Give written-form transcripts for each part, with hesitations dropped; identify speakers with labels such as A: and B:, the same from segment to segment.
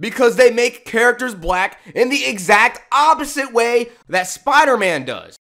A: because they make characters black in the exact opposite way that Spider-Man does.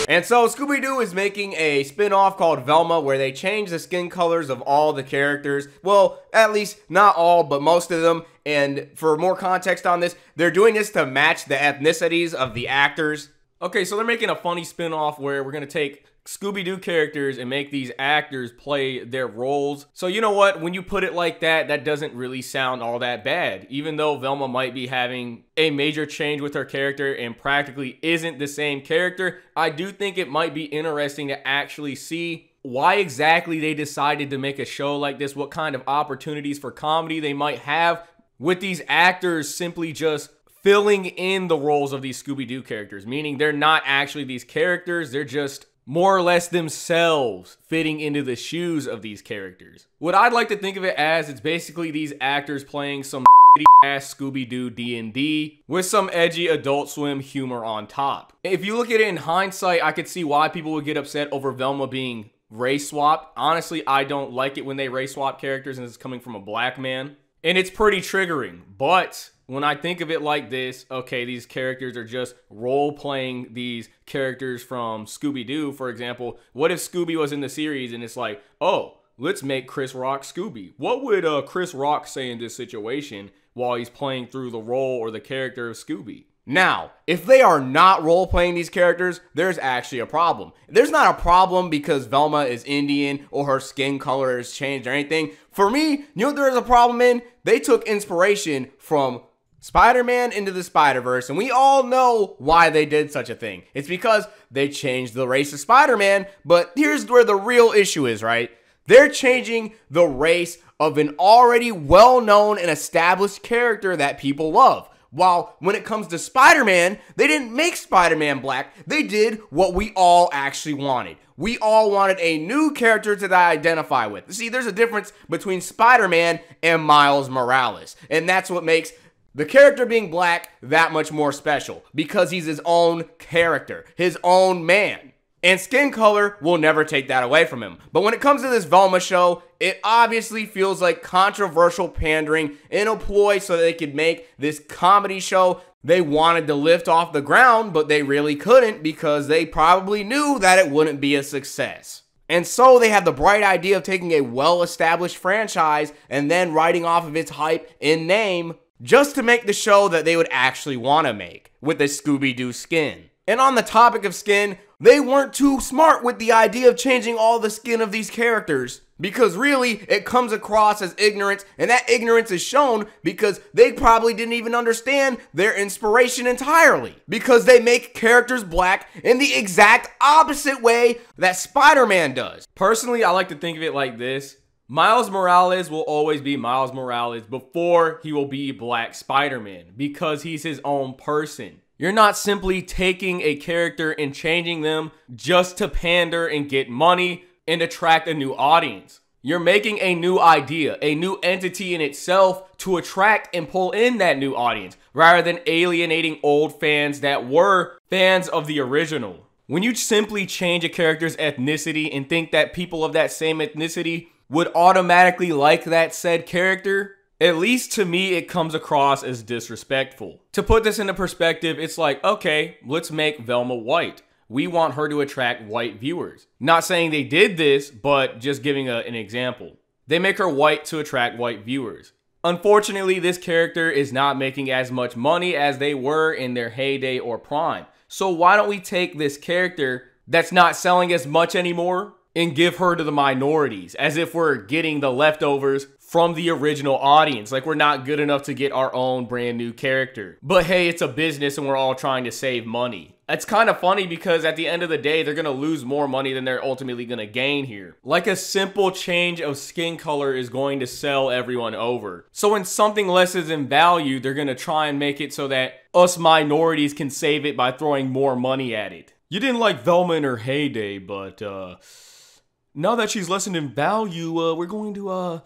A: And so Scooby-Doo is making a spin-off called Velma where they change the skin colors of all the characters. Well, at least not all, but most of them. And for more context on this, they're doing this to match the ethnicities of the actors. Okay, so they're making a funny spin-off where we're going to take Scooby-Doo characters and make these actors play their roles. So you know what? When you put it like that, that doesn't really sound all that bad. Even though Velma might be having a major change with her character and practically isn't the same character, I do think it might be interesting to actually see why exactly they decided to make a show like this, what kind of opportunities for comedy they might have with these actors simply just filling in the roles of these Scooby-Doo characters, meaning they're not actually these characters, they're just more or less themselves fitting into the shoes of these characters. What I'd like to think of it as, it's basically these actors playing some ass Scooby-Doo D&D with some edgy Adult Swim humor on top. If you look at it in hindsight, I could see why people would get upset over Velma being race swapped. Honestly, I don't like it when they race swap characters and it's coming from a black man. And it's pretty triggering, but when I think of it like this, okay, these characters are just role-playing these characters from Scooby-Doo, for example. What if Scooby was in the series and it's like, oh, let's make Chris Rock Scooby. What would Chris Rock say in this situation while he's playing through the role or the character of Scooby? Now, if they are not role-playing these characters, there's actually a problem. There's not a problem because Velma is Indian or her skin color has changed or anything. For me, you know what there is a problem in? They took inspiration from Spider-Man into the Spider-Verse, and we all know why they did such a thing. It's because they changed the race of Spider-Man, but here's where the real issue is, right? They're changing the race of an already well-known and established character that people love. While when it comes to Spider-Man, they didn't make Spider-Man black. They did what we all actually wanted. We all wanted a new character to identify with. See, there's a difference between Spider-Man and Miles Morales, and that's what makes the character being black that much more special, because he's his own character, his own man. And skin color will never take that away from him. But when it comes to this Velma show, it obviously feels like controversial pandering in a ploy so that they could make this comedy show they wanted to lift off the ground, but they really couldn't because they probably knew that it wouldn't be a success. And so they have the bright idea of taking a well-established franchise and then writing off of its hype in name just to make the show that they would actually want to make with the Scooby-Doo skin. And on the topic of skin, they weren't too smart with the idea of changing all the skin of these characters, because really it comes across as ignorance, and that ignorance is shown because they probably didn't even understand their inspiration entirely, because they make characters black in the exact opposite way that Spider-Man does. Personally, I like to think of it like this. Miles Morales will always be Miles Morales before he will be Black Spider-Man, because he's his own person. You're not simply taking a character and changing them just to pander and get money and attract a new audience. You're making a new idea, a new entity in itself to attract and pull in that new audience, rather than alienating old fans that were fans of the original. When you simply change a character's ethnicity and think that people of that same ethnicity would automatically like that said character, at least to me, it comes across as disrespectful. To put this into perspective, it's like, okay, let's make Velma white. We want her to attract white viewers. Not saying they did this, but just giving an example. They make her white to attract white viewers. Unfortunately, this character is not making as much money as they were in their heyday or prime. So why don't we take this character that's not selling as much anymore and give her to the minorities, as if we're getting the leftovers from the original audience, like we're not good enough to get our own brand new character. But hey, it's a business and we're all trying to save money. It's kind of funny because at the end of the day, they're going to lose more money than they're ultimately going to gain here. Like a simple change of skin color is going to sell everyone over. So when something lesses in value, they're going to try and make it so that us minorities can save it by throwing more money at it. You didn't like Velma in her heyday, but now that she's lessened in value, we're going to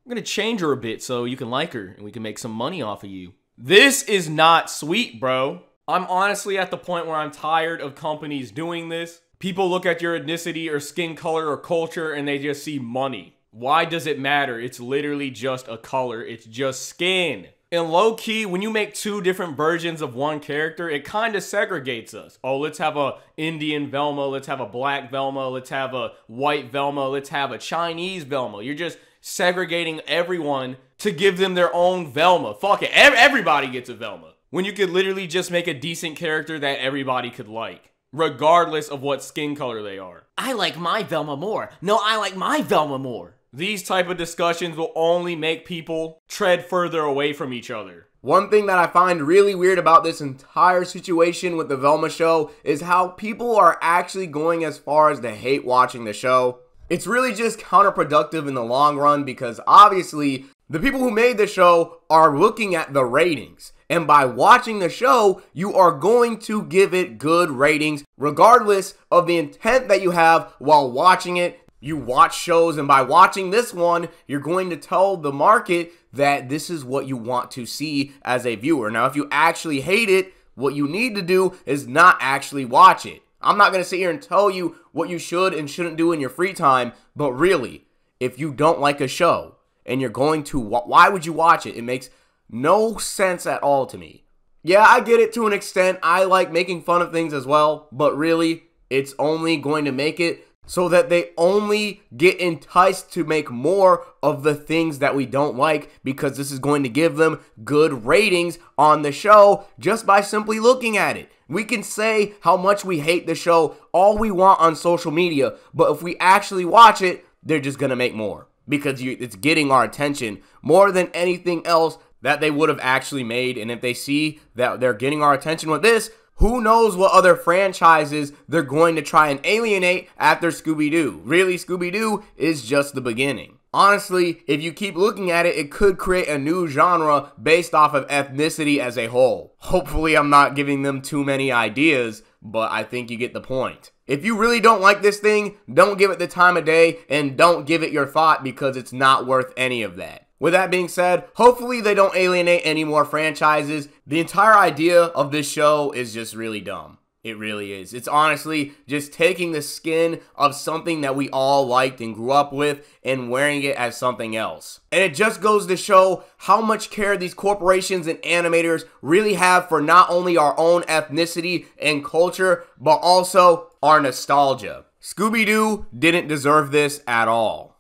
A: I'm gonna change her a bit so you can like her and we can make some money off of you. This is not sweet, bro. I'm honestly at the point where I'm tired of companies doing this. People look at your ethnicity or skin color or culture and they just see money. Why does it matter? It's literally just a color. It's just skin. And low-key, when you make two different versions of one character, it kind of segregates us. Oh, let's have a Indian Velma, let's have a black Velma, let's have a white Velma, let's have a Chinese Velma. You're just segregating everyone to give them their own Velma. Fuck it, everybody gets a Velma. When you could literally just make a decent character that everybody could like, regardless of what skin color they are.
B: I like my Velma more. No, I like my Velma more.
A: These type of discussions will only make people tread further away from each other.
C: One thing that I find really weird about this entire situation with the Velma show is how people are actually going as far as to hate watching the show. It's really just counterproductive in the long run because obviously the people who made the show are looking at the ratings. And by watching the show, you are going to give it good ratings regardless of the intent that you have while watching it. You watch shows, and by watching this one, you're going to tell the market that this is what you want to see as a viewer. Now, if you actually hate it, what you need to do is not actually watch it. I'm not going to sit here and tell you what you should and shouldn't do in your free time, but really, if you don't like a show and you're going to, why would you watch it? It makes no sense at all to me. Yeah, I get it to an extent. I like making fun of things as well, but really, it's only going to make it so that they only get enticed to make more of the things that we don't like because this is going to give them good ratings on the show just by simply looking at it. We can say how much we hate the show all we want on social media, but if we actually watch it, they're just going to make more because it's getting our attention more than anything else that they would have actually made. And if they see that they're getting our attention with this, who knows what other franchises they're going to try and alienate after Scooby-Doo. Really, Scooby-Doo is just the beginning. Honestly, if you keep looking at it, it could create a new genre based off of ethnicity as a whole. Hopefully, I'm not giving them too many ideas, but I think you get the point. If you really don't like this thing, don't give it the time of day and don't give it your thought because it's not worth any of that. With that being said, hopefully they don't alienate any more franchises. The entire idea of this show is just really dumb. It really is. It's honestly just taking the skin of something that we all liked and grew up with and wearing it as something else. And it just goes to show how much care these corporations and animators really have for not only our own ethnicity and culture, but also our nostalgia. Scooby-Doo didn't deserve this at all.